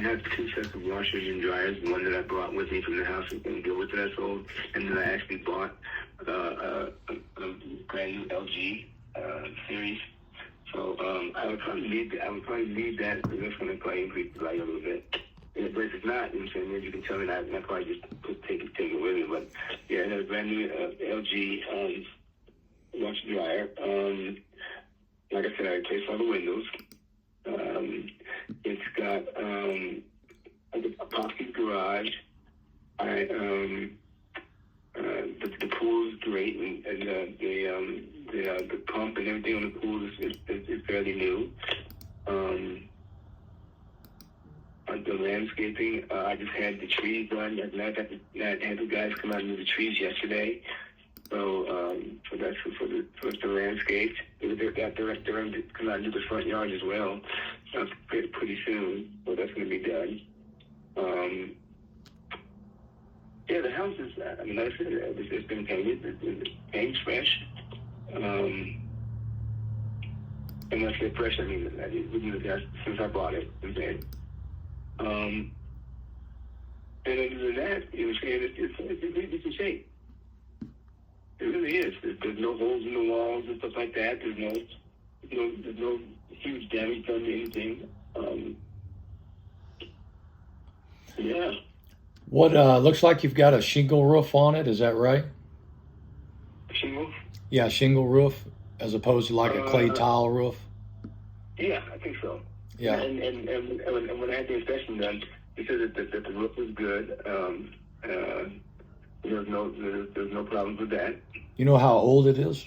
have two sets of washers and dryers. One that I brought with me from the house and Gilbert that I sold, and then I actually bought a brand new LG series. So I would probably need that because that's going to probably increase the value a little bit. Yeah, but if it's not, you know what I'm saying, then you can tell me that, and I probably just take it with me. But yeah, I had a brand new LG washer dryer. Like I said, I replaced all the windows. It's got an epoxy garage. The pool is great, and the pump and everything on the pool is fairly new. The landscaping, I just had the trees done. I had the guys come out and do the trees yesterday. So that's for the landscape. They're going to come out and do the front yard as well. That's pretty soon. So that's going to be done. Yeah, the house is, I mean, like I said, it's been painted. The paint's fresh. And when I say fresh, I mean, since I bought it. And other than that, you know, it's in shape. It really is. There's no holes in the walls and stuff like that. There's no huge damage done to anything. Yeah. What looks like you've got a shingle roof on it? Is that right? Shingle? Yeah, shingle roof as opposed to like a clay tile roof. Yeah, I think so. Yeah. And when I had the inspection done, he said that the roof was good. There's no problems with that. You know how old it is?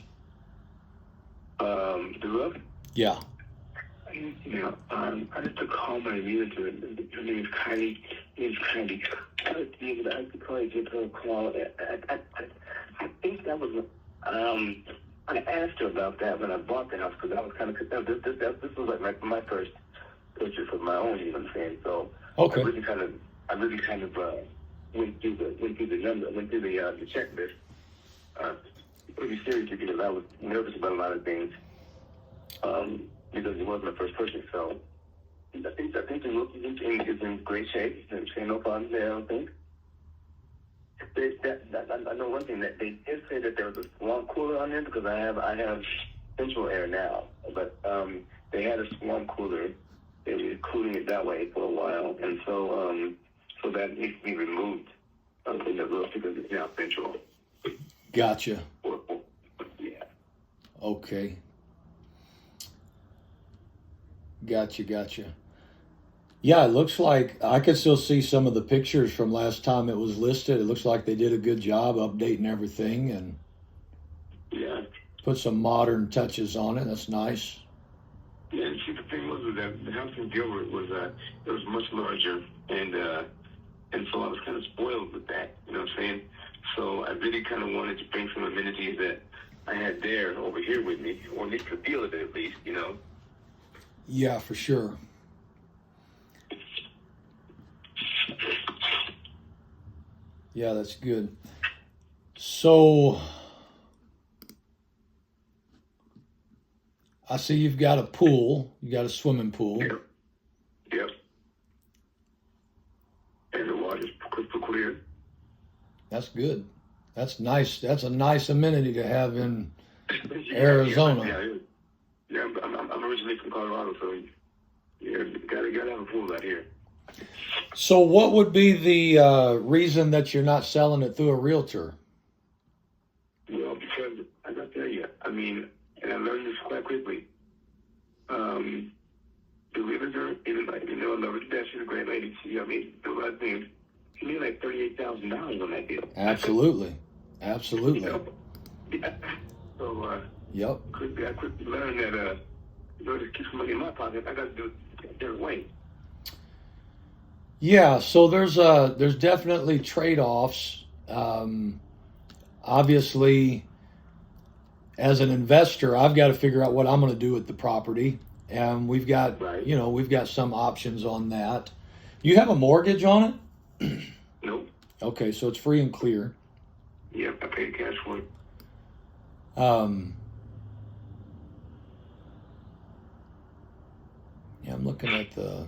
The roof? Yeah. I just took home my realtor. Her name is Kylie. I could probably give her a call. I think that was. I asked her about that when I bought the house because I was kind of. This was like my first purchase of my own. You know what I'm saying? So okay. I really kind of went through the number, went through the checklist. Pretty seriously because I was nervous about a lot of things. Because it was my first purchase, so I think the roof is in great shape. I'm saying no problems there. I don't think. I know one thing that they did say that there was a swamp cooler on there because I have central air now, but they had a swamp cooler. They were cooling it that way for a while, and so that needs to be removed from the roof because it's now central. Gotcha. Yeah. Okay. Gotcha. Yeah, it looks like I could still see some of the pictures from last time it was listed. It looks like they did a good job updating everything and yeah, put some modern touches on it. That's nice. Yeah, and see, the thing was that the house in Gilbert was it was much larger, and so I was kind of spoiled with that. You know what I'm saying? So I really kind of wanted to bring some amenities that I had there over here with me, or at least the feel of it, at least, you know. Yeah, for sure. Yeah, that's good. So I see you've got a pool. You got a swimming pool. Yep. And the water's crystal clear. That's good. That's nice. That's a nice amenity to have in Arizona. Yeah, I'm originally from Colorado, so yeah, gotta have a pool out here. So what would be the reason that you're not selling it through a realtor? Well, because I got to tell you, I mean, and I learned this quite quickly. The realtor, even like, you know, she's a great lady. She, I mean, the right thing. She made like $38,000 on that deal. Absolutely. You know? Yeah. So, yep. I quickly learned that, in order to keep some money in my pocket, I got to do it a different way. Yeah, so there's definitely trade-offs. Obviously, as an investor, I've got to figure out what I'm going to do with the property, and we've got we've got some options on that. You have a mortgage on it? Nope. Okay, so it's free and clear. Yep, I paid cash for it. Yeah, I'm looking at the.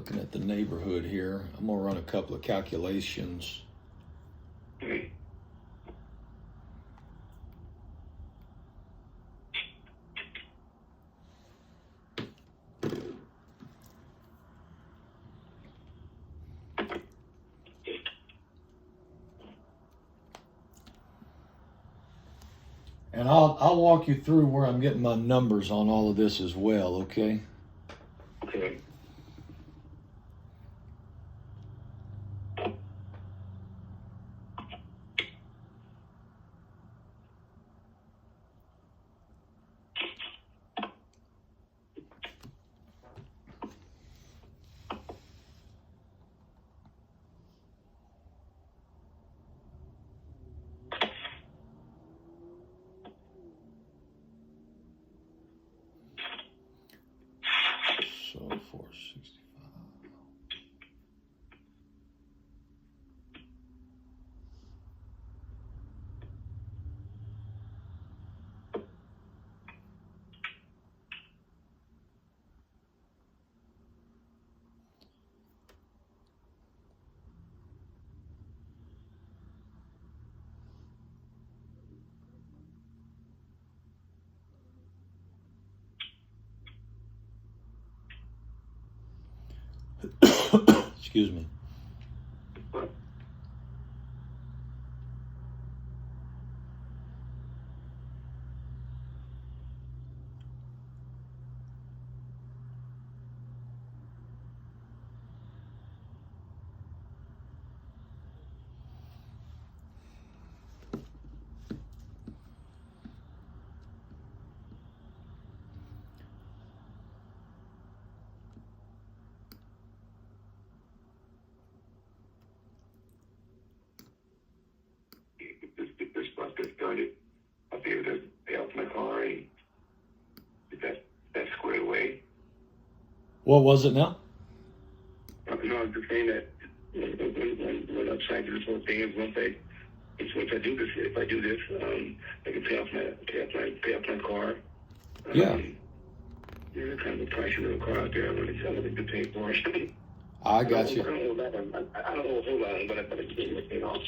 looking at the neighborhood here. I'm gonna run a couple of calculations. Okay. And I'll walk you through where I'm getting my numbers on all of this as well, okay? Okay. So 465. Excuse me. This process started, I'll be able to pay off my car and get that squared away. What was it now? No, I'm just saying that when upside to this whole thing is once I do this, if I do this, I can pay off my car. Yeah. There's kind of a pricey little car out there. I want to pay for it. I got you. I don't know a whole lot, but I can get it off.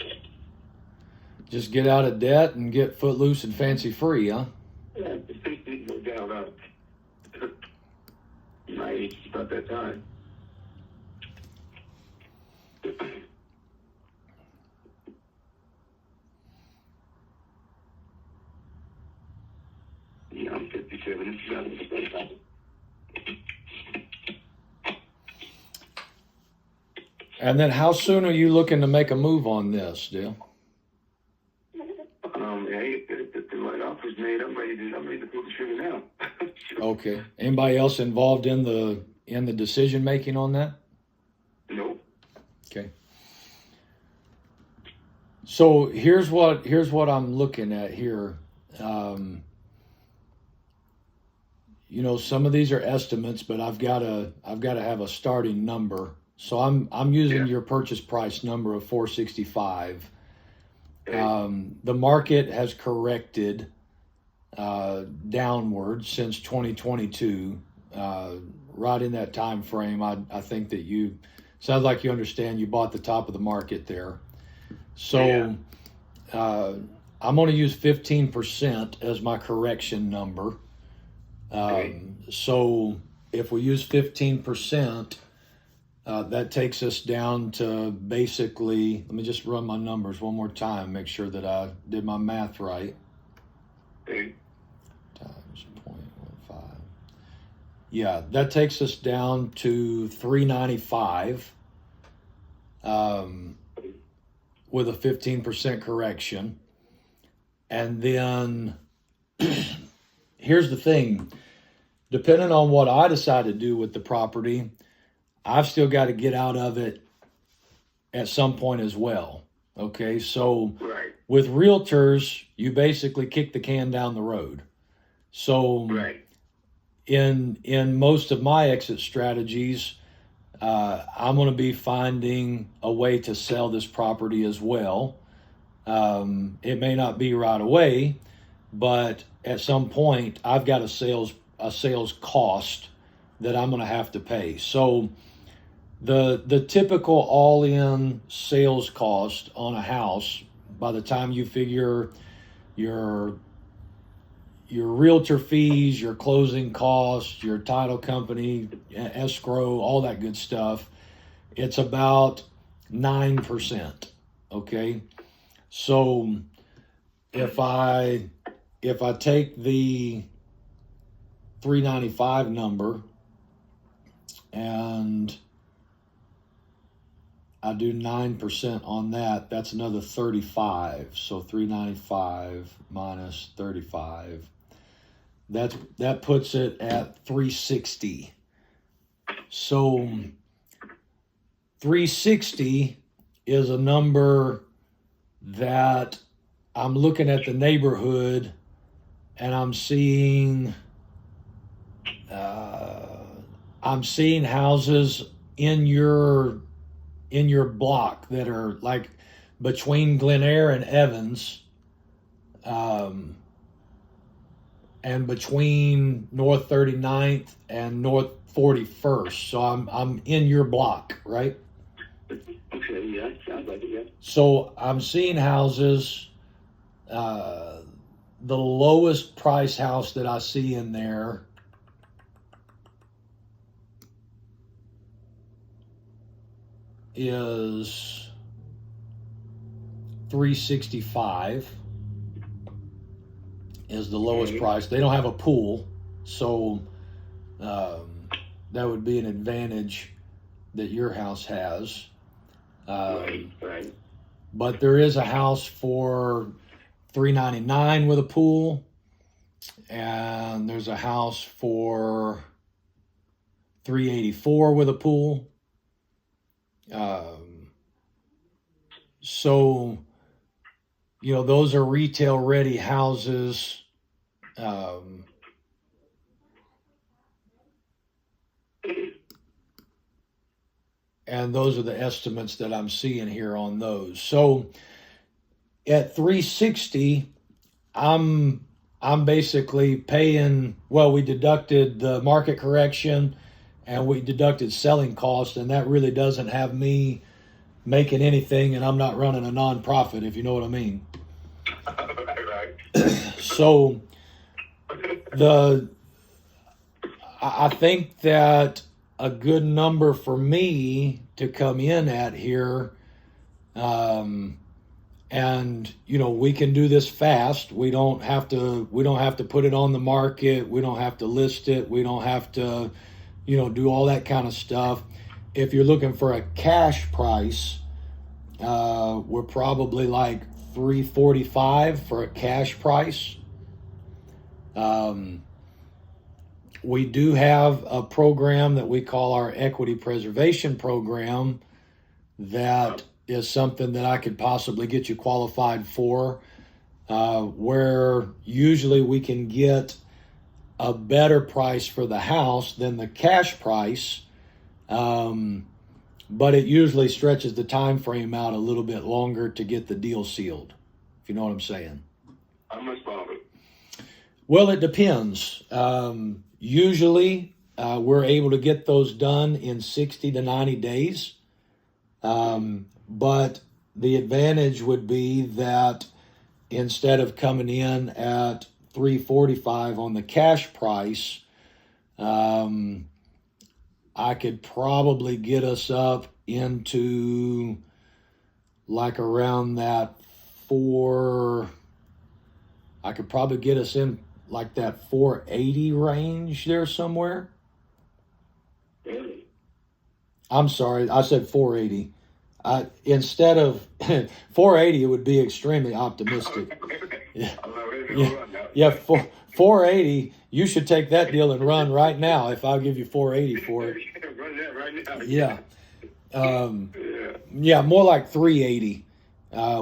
Just get out of debt and get footloose and fancy free, huh? Yeah, no doubt. My age is about that time. Yeah, I'm 57. And then how soon are you looking to make a move on this, Dale? Hey, if the right offer's made, I'm ready to pull the trigger now. Okay. Anybody else involved in the decision making on that? Nope. Okay. So here's what I'm looking at here. You know, some of these are estimates, but I've got to have a starting number. So I'm using your purchase price number of 465. The market has corrected downward since 2022. Right in that time frame, I think that you sounds like you understand. You bought the top of the market there. So I'm going to use 15% as my correction number. So if we use 15%, that takes us down to basically, let me just run my numbers one more time, make sure that I did my math right. Okay. Times 0.15. Yeah, that takes us down to 395 with a 15% correction. And then here's the thing, depending on what I decide to do with the property, I've still got to get out of it at some point as well. Okay, so with realtors, you basically kick the can down the road. So in most of my exit strategies, I'm going to be finding a way to sell this property as well. It may not be right away, but at some point, I've got a sales cost that I'm going to have to pay. So The typical all-in sales cost on a house, by the time you figure your realtor fees, your closing costs, your title company, escrow, all that good stuff, it's about 9%. Okay, so if I take the 395 number and I do 9% on that, that's another 35. So 395 minus 35. That puts it at 360. So 360 is a number that I'm looking at the neighborhood and I'm seeing houses in your block that are like between Glen Eyre and Evans, and between North 39th and North 41st. So I'm in your block, right? Okay, yeah, sounds like it, yeah. So I'm seeing houses. The lowest price house that I see in there is $365 is the lowest price. They don't have a pool, so that would be an advantage that your house has. Right. But there is a house for $399 with a pool, and there's a house for $384 with a pool. So, those are retail ready houses. And those are the estimates that I'm seeing here on those. So at 360, I'm basically paying, well, we deducted the market correction and we deducted selling costs, and that really doesn't have me making anything, and I'm not running a nonprofit, if you know what I mean. Right. So I think that a good number for me to come in at here, and we can do this fast. We don't have to put it on the market. We don't have to list it. We don't have to do all that kind of stuff. If you're looking for a cash price, we're probably like $345 for a cash price. We do have a program that we call our equity preservation program that is something that I could possibly get you qualified for, where usually we can get a better price for the house than the cash price, but it usually stretches the time frame out a little bit longer to get the deal sealed, if you know what I'm saying. How much longer? Well, it depends. Usually, we're able to get those done in 60 to 90 days. But the advantage would be that instead of coming in at $345 on the cash price, I could probably get us up into like around that I could probably get us in like that 480 range there somewhere. Really? I'm sorry, I said 480. Instead of 480, it would be extremely optimistic. Yeah, 480. You should take that deal and run right now. If I'll give you 480 for it. Run that right now. Yeah, more like 380.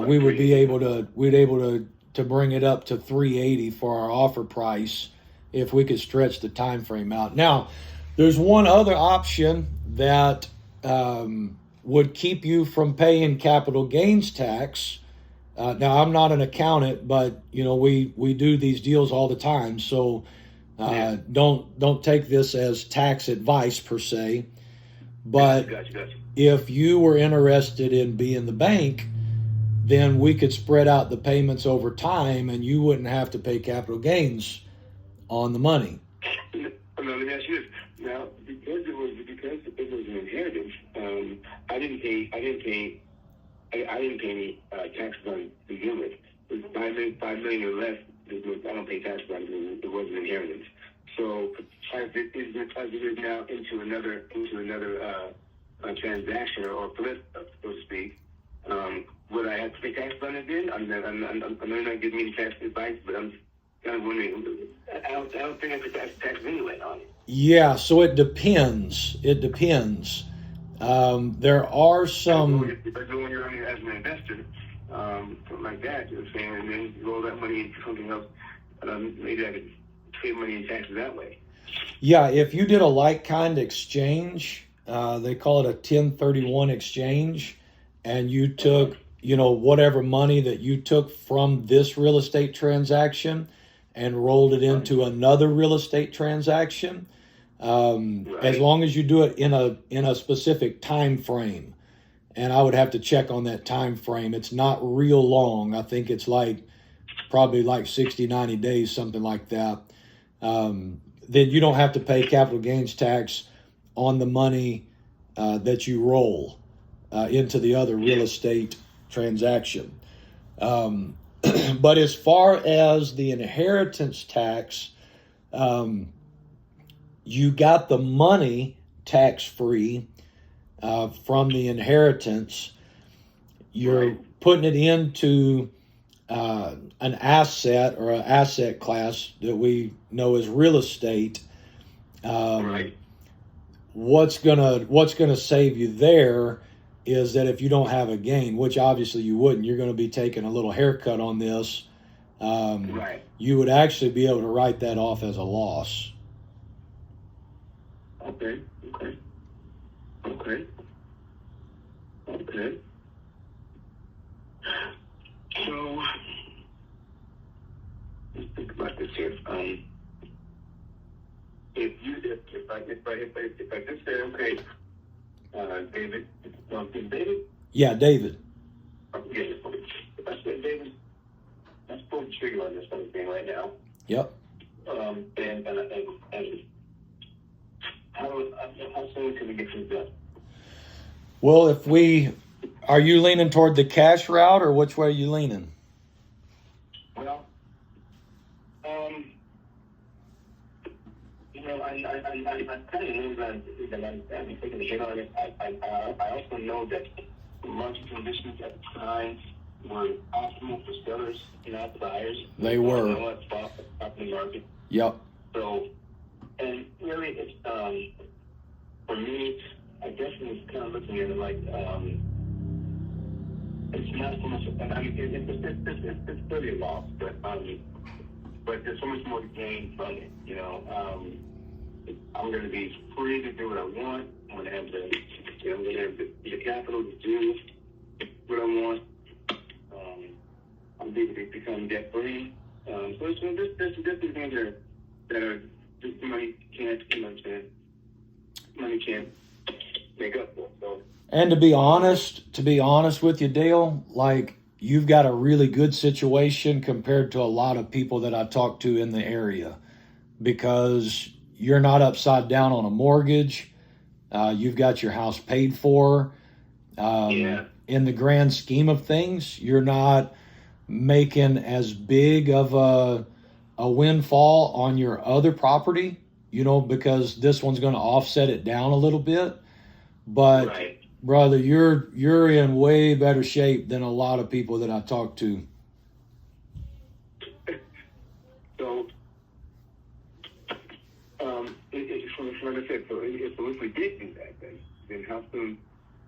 We would be able to. We'd able to bring it up to 380 for our offer price if we could stretch the time frame out. Now, there's one other option that would keep you from paying capital gains tax. Now, I'm not an accountant, but we do these deals all the time, so don't take this as tax advice per se. But Gotcha. if you were interested in being the bank, then we could spread out the payments over time and you wouldn't have to pay capital gains on the money. No, let me ask you this. Now, because it was an inheritance, I didn't pay any taxes on to begin with. It was $5 million or less. I don't pay taxes on it. It wasn't inheritance. So as it is now into another transaction or flip, so to speak, would I have to pay taxes on it then? I know you're not giving me tax advice, but I'm kind of wondering. I don't think I could tax anyway on it. Yeah, so it depends. It depends. There are some. If I go when you're as an investor, something like that, you know what I'm saying, and then roll that money into something else, maybe I could save money in taxes that way. Yeah, if you did a like kind exchange, they call it a 1031 exchange, and you took, whatever money that you took from this real estate transaction and rolled it into another real estate transaction, as long as you do it in a specific time frame. And I would have to check on that time frame. It's not real long. I think it's probably like 60, 90 days, something like that. Then you don't have to pay capital gains tax on the money that you roll into the other real estate transaction. But as far as the inheritance tax, you got the money tax-free from the inheritance. You're putting it into an asset or an asset class that we know as real estate. What's gonna save you there is that if you don't have a gain, which obviously you wouldn't, you're going to be taking a little haircut on this. You would actually be able to write that off as a loss. Okay. So let's think about this here. If I just say, okay, David, David? Yeah, David. If I said, David, let's pull the trigger on this whole thing right now. Yep. And how soon can we get this done? Well, are you leaning toward the cash route, or which way are you leaning? Well, I kind of know that I'm taking a hit on it. I also know that the market conditions at the time were optimal for sellers, not buyers. They were. You know what, property market. Yep. So, and really, it's for me, I definitely was kind of looking at it like it's not so much. I mean, it's still a loss, but there's so much more to gain from it. I'm going to be free to do what I want. I'm going to have the capital to do what I want. I'm able to become debt free. So there's different things that are just money can't make up for. So. And to be honest with you, Dale, you've got a really good situation compared to a lot of people that I talk to in the area, because you're not upside down on a mortgage. You've got your house paid for. In the grand scheme of things, you're not making as big of a windfall on your other property, because this one's going to offset it down a little bit. But brother, you're in way better shape than a lot of people that I talk to. So, like I said, if we did do that, then how soon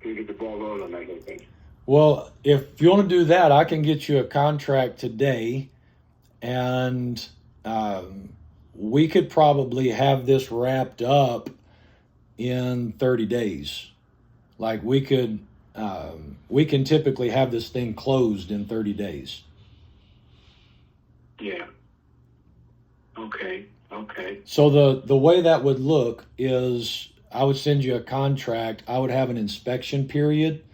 can we get the ball rolling on that whole thing? Well, if you want to do that, I can get you a contract today, and we could probably have this wrapped up in 30 days. We can typically have this thing closed in 30 days. Yeah. Okay. So the way that would look is send you a contract. I would have an inspection period.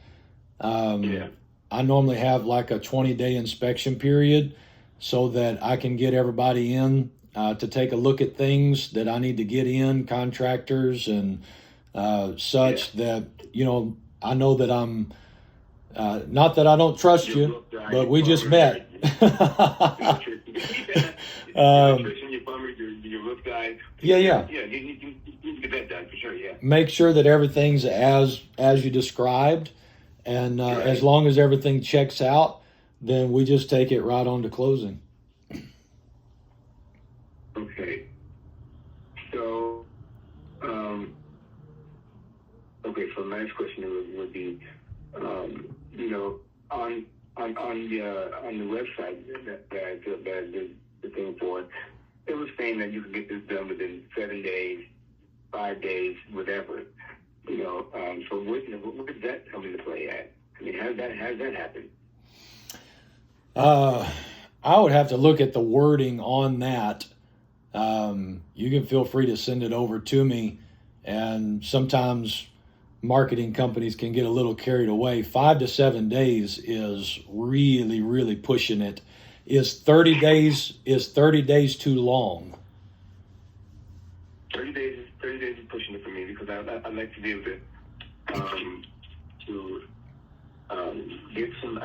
Yeah. I normally have like a 20-day inspection period so that I can get everybody in to take a look at things that I need to get in, contractors and such that, I know that I'm, not that I don't trust you, but we just met. Electrician, your plumber, your roof guy. Yeah. Yeah, you need to get that done for sure, yeah. Make sure that everything's as you described, and Right. as long as everything checks out, then we just take it right on to closing. Okay. So, so last question would be, on the website that the thing for, it was saying that you could get this done within 7 days, 5 days, whatever. So where does that come into play at? I mean, how does that happen? I would have to look at the wording on that. You can feel free to send it over to me, and sometimes marketing companies can get a little carried away. 5 to 7 days is really, really pushing it. Is 30 days too long? 30 days is pushing it for me because I'd like to be able to get some.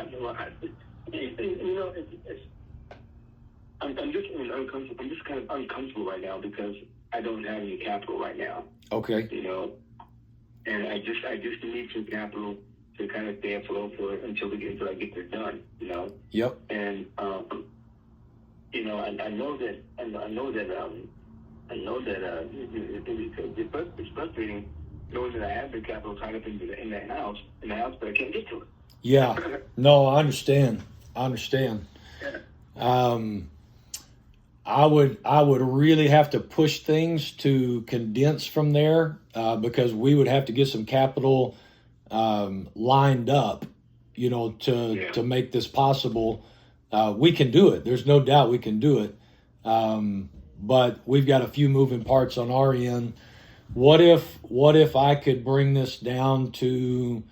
I'm just uncomfortable. I'm just kind of uncomfortable right now because I don't have any capital right now. Okay. And I just need some capital to kind of stay afloat until I get this done. Yep. And I know that it's frustrating knowing that I have the capital tied up in the house, but I can't get to it. Yeah. No, I understand. Yeah. I would really have to push things to condense from there because we would have to get some capital lined up, to make this possible. We can do it. There's no doubt we can do it. But we've got a few moving parts on our end. What if I could bring this down to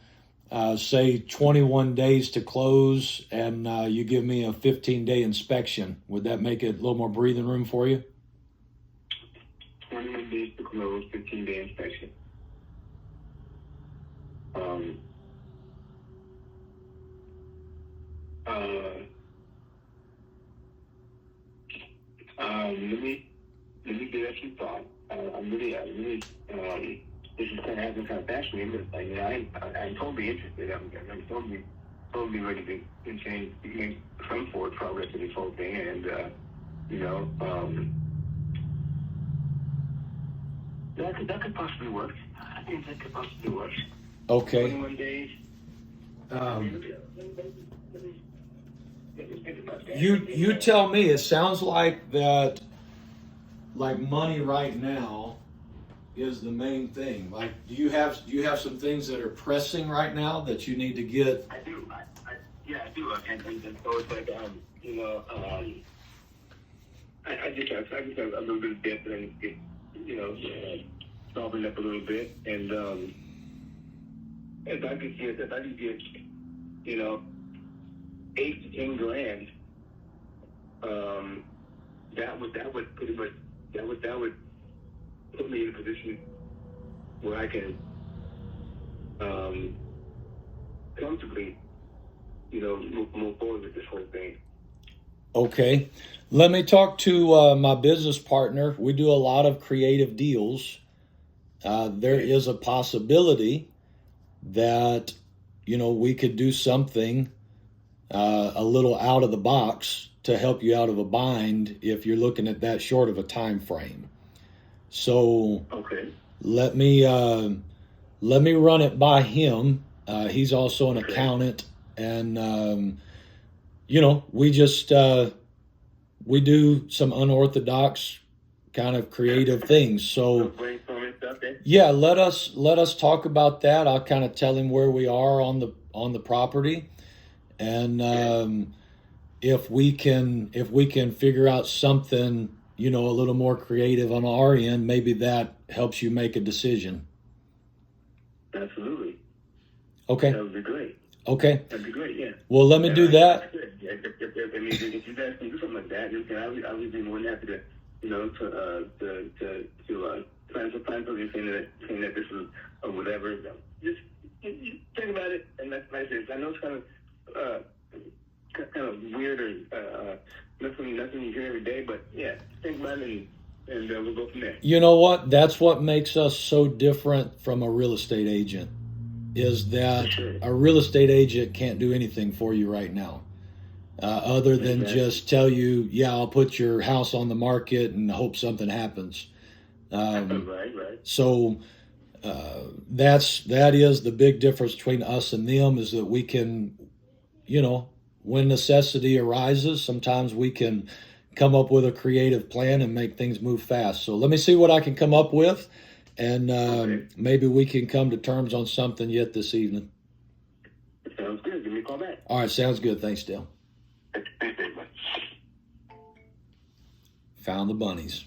say 21 days to close, and you give me a 15-day inspection? Would that make it a little more breathing room for you? 21 days to close, 15-day inspection. Let me give that some thought. I'm really, this is kind of happening kind of fast for me, but I'm totally interested. I'm totally ready to change, make some forward progress in this whole thing, and that could possibly work. I think that could possibly work. Okay. 21 days. You tell me. It sounds like that. Like money right now is the main thing. Like, do you have some things that are pressing right now that you need to get? I do. I do. And so it's like I just have a little bit of debt that I need to get softened up a little bit, and if I could get 8 to 10 grand, that would pretty much that would put me in a position where I can comfortably move forward with this whole thing. Okay, let me talk to my business partner. We do a lot of creative deals. There is a possibility that we could do something a little out of the box to help you out of a bind if you're looking at that short of a time frame. So okay, let me run it by him. He's also an accountant, and we just we do some unorthodox kind of creative things. So brainstorming stuff, eh? yeah, let us talk about that. I'll kind of tell him where we are on the property, and if we can figure out something a little more creative on our end, maybe that helps you make a decision. Absolutely. Okay. That would be great. Okay. That'd be great. Yeah. Well, let me do that. Yeah, if you guys can do something like that, I would be more than happy to, plan something saying that this is or whatever. Just think about it, and that's nice. I know it's kind of weird or nothing you hear every day, but yeah, think about it and we'll go from there. You know what? That's what makes us so different from a real estate agent. Is that Sure. a real estate agent can't do anything for you right now, other than Exactly. just tell you, yeah, I'll put your house on the market and hope something happens. Right. So that is the big difference between us and them, is that we can, when necessity arises, sometimes we can come up with a creative plan and make things move fast. So let me see what I can come up with, and Okay. maybe we can come to terms on something yet this evening. Sounds good. Give me a call back. All right, sounds good. Thanks, Dale. Thanks, Dave. Found the bunnies.